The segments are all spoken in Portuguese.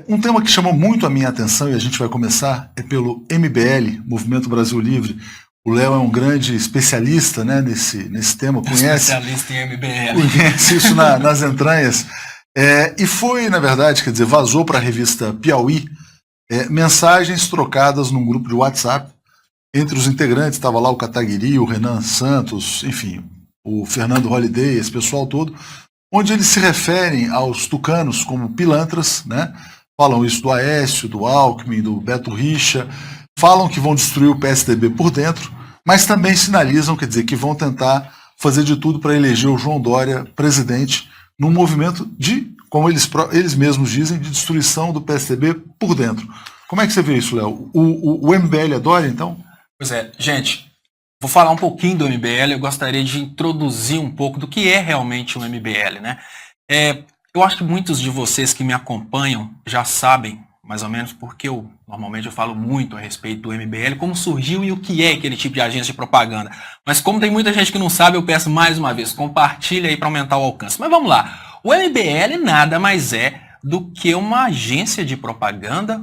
Um tema que chamou muito a minha atenção, e a gente vai começar, é pelo MBL, Movimento Brasil Livre. O Léo é um grande especialista, né, nesse tema, especialista em MBL. Conhece isso nas entranhas. E foi, na verdade, quer dizer, vazou para a revista Piauí mensagens trocadas num grupo de WhatsApp entre os integrantes. Estava lá o Kataguiri, o Renan Santos, enfim, o Fernando Holliday, esse pessoal todo, onde eles se referem aos tucanos como pilantras, né? Falam isso do Aécio, do Alckmin, do Beto Richa, falam que vão destruir o PSDB por dentro, mas também sinalizam, quer dizer, que vão tentar fazer de tudo para eleger o João Dória presidente num movimento de, como eles mesmos dizem, de destruição do PSDB por dentro. Como é que você vê isso, Léo? O MBL é Dória, então? Pois é, gente, vou falar um pouquinho do MBL, eu gostaria de introduzir um pouco do que é realmente o MBL, né? Eu acho que muitos de vocês que me acompanham já sabem, mais ou menos, porque normalmente eu falo muito a respeito do MBL, como surgiu e o que é aquele tipo de agência de propaganda. Mas como tem muita gente que não sabe, eu peço mais uma vez, compartilha aí para aumentar o alcance. Mas vamos lá, o MBL nada mais é do que uma agência de propaganda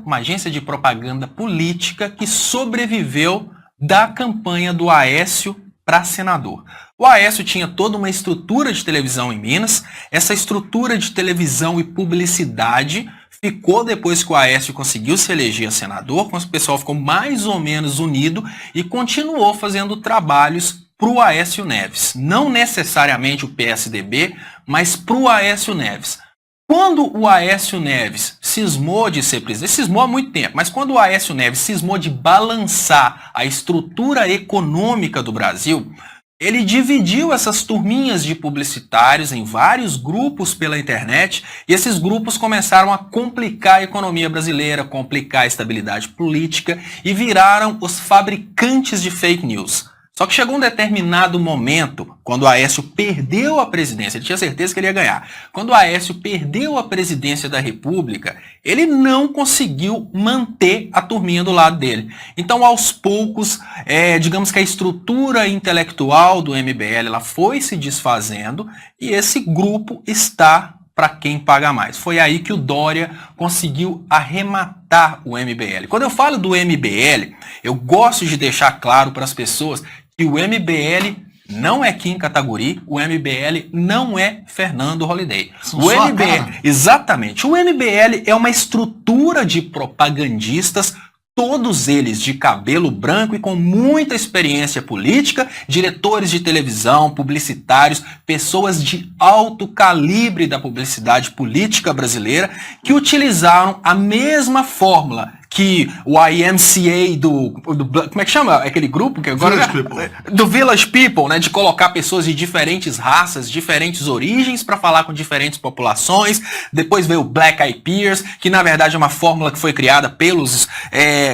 política que sobreviveu da campanha do Aécio para senador. O Aécio tinha toda uma estrutura de televisão em Minas. Essa estrutura de televisão e publicidade ficou depois que o Aécio conseguiu se eleger a senador, quando o pessoal ficou mais ou menos unido e continuou fazendo trabalhos para o Aécio Neves. Não necessariamente o PSDB, mas para o Aécio Neves. Quando o Aécio Neves cismou de ser presidente, cismou há muito tempo, mas quando o Aécio Neves cismou de balançar a estrutura econômica do Brasil, ele dividiu essas turminhas de publicitários em vários grupos pela internet e esses grupos começaram a complicar a economia brasileira, complicar a estabilidade política e viraram os fabricantes de fake news. Só que chegou um determinado momento, quando o Aécio perdeu a presidência, ele tinha certeza que ele ia ganhar. Quando o Aécio perdeu a presidência da República, ele não conseguiu manter a turminha do lado dele. Então, aos poucos, digamos que a estrutura intelectual do MBL ela foi se desfazendo e esse grupo está para quem paga mais. Foi aí que o Dória conseguiu arrematar o MBL. Quando eu falo do MBL, eu gosto de deixar claro para as pessoas que o MBL não é Kim Kataguiri, o MBL não é Fernando Holliday. Exatamente. O MBL é uma estrutura de propagandistas, todos eles de cabelo branco e com muita experiência política, diretores de televisão, publicitários, pessoas de alto calibre da publicidade política brasileira que utilizaram a mesma fórmula que o IMCA como é que chama? Aquele grupo que agora do Village People, né, de colocar pessoas de diferentes raças, diferentes origens para falar com diferentes populações. Depois veio o Black Eyed Peas, que na verdade é uma fórmula que foi criada pelos,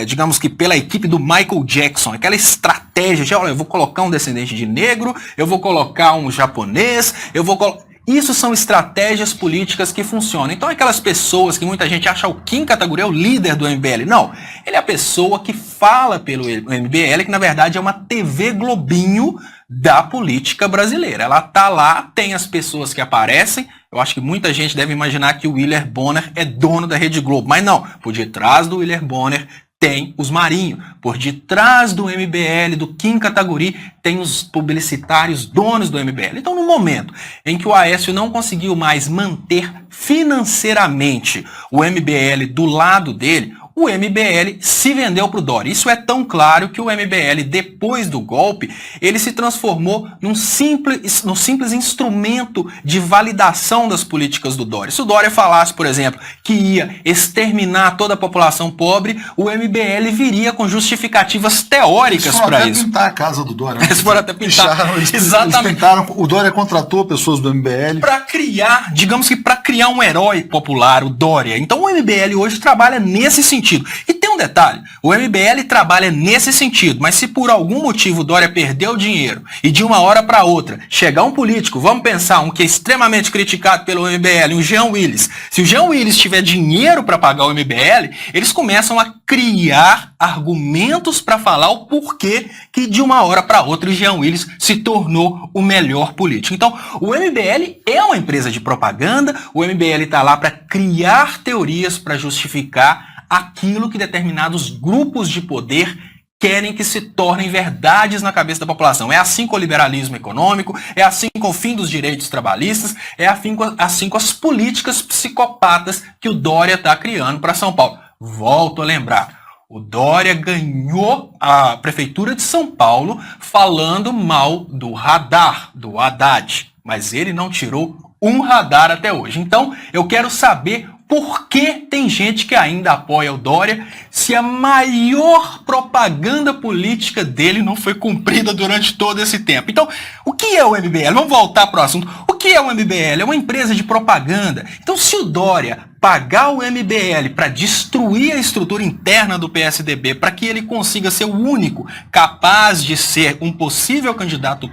digamos que pela equipe do Michael Jackson. Aquela estratégia de, olha, eu vou colocar um descendente de negro, eu vou colocar um japonês, eu vou colocar... Isso são estratégias políticas que funcionam. Então aquelas pessoas que muita gente acha o Kim Kataguiri é o líder do MBL. Não, ele é a pessoa que fala pelo MBL, que na verdade é uma TV Globinho da política brasileira. Ela tá lá, tem as pessoas que aparecem. Eu acho que muita gente deve imaginar que o Willer Bonner é dono da Rede Globo. Mas não, por detrás do Willer Bonner tem os Marinho. Por detrás do MBL, do Kim Kataguiri, tem os publicitários donos do MBL. Então, no momento em que o Aécio não conseguiu mais manter financeiramente o MBL do lado dele, o MBL se vendeu para o Dória. Isso é tão claro que o MBL, depois do golpe, ele se transformou num simples instrumento de validação das políticas do Dória. Se o Dória falasse, por exemplo, que ia exterminar toda a população pobre, o MBL viria com justificativas teóricas para isso. Eles foram até pintar a casa do Dória. Eles foram até pintar. Exatamente. Eles pintaram, o Dória contratou pessoas do MBL. Para criar, digamos que para criar um herói popular, o Dória. Então o MBL hoje trabalha nesse sentido. E tem um detalhe, o MBL trabalha nesse sentido, mas se por algum motivo o Dória perdeu o dinheiro e de uma hora para outra chegar um político, vamos pensar, um que é extremamente criticado pelo MBL, um Jean Willis, se o Jean Willis tiver dinheiro para pagar o MBL, eles começam a criar argumentos para falar o porquê que de uma hora para outra o Jean Willis se tornou o melhor político. Então, o MBL é uma empresa de propaganda, o MBL está lá para criar teorias para justificar aquilo que determinados grupos de poder querem que se tornem verdades na cabeça da população. É assim com o liberalismo econômico, é assim com o fim dos direitos trabalhistas, é assim com as políticas psicopatas que o Dória está criando para São Paulo. Volto a lembrar, o Dória ganhou a prefeitura de São Paulo falando mal do radar, do Haddad, mas ele não tirou um radar até hoje. Então, eu quero saber por que tem gente que ainda apoia o Dória se a maior propaganda política dele não foi cumprida durante todo esse tempo. Então, o que é o MBL? Vamos voltar para o assunto. O que é o MBL? É uma empresa de propaganda. Então, se o Dória pagar o MBL para destruir a estrutura interna do PSDB, para que ele consiga ser o único capaz de ser um possível candidato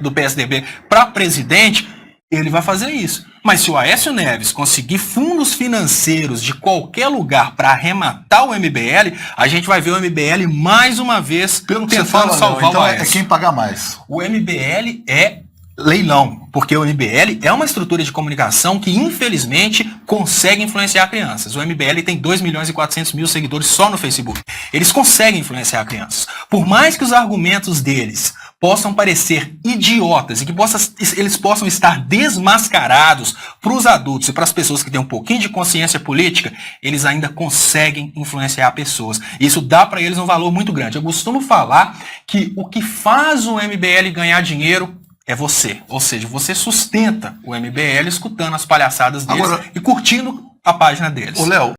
do PSDB para presidente, ele vai fazer isso. Mas se o Aécio Neves conseguir fundos financeiros de qualquer lugar para arrematar o MBL, a gente vai ver o MBL mais uma vez pelo que tentando você fala, salvar então o Aécio. É quem pagar mais. O MBL é leilão, porque o MBL é uma estrutura de comunicação que, infelizmente, consegue influenciar crianças. O MBL tem 2.400.000 seguidores só no Facebook. Eles conseguem influenciar crianças. Por mais que os argumentos deles possam parecer idiotas e que eles possam estar desmascarados para os adultos e para as pessoas que têm um pouquinho de consciência política, eles ainda conseguem influenciar pessoas. Isso dá para eles um valor muito grande. Eu costumo falar que o que faz o MBL ganhar dinheiro é você. Ou seja, você sustenta o MBL escutando as palhaçadas deles e curtindo a página deles. Ô, Léo,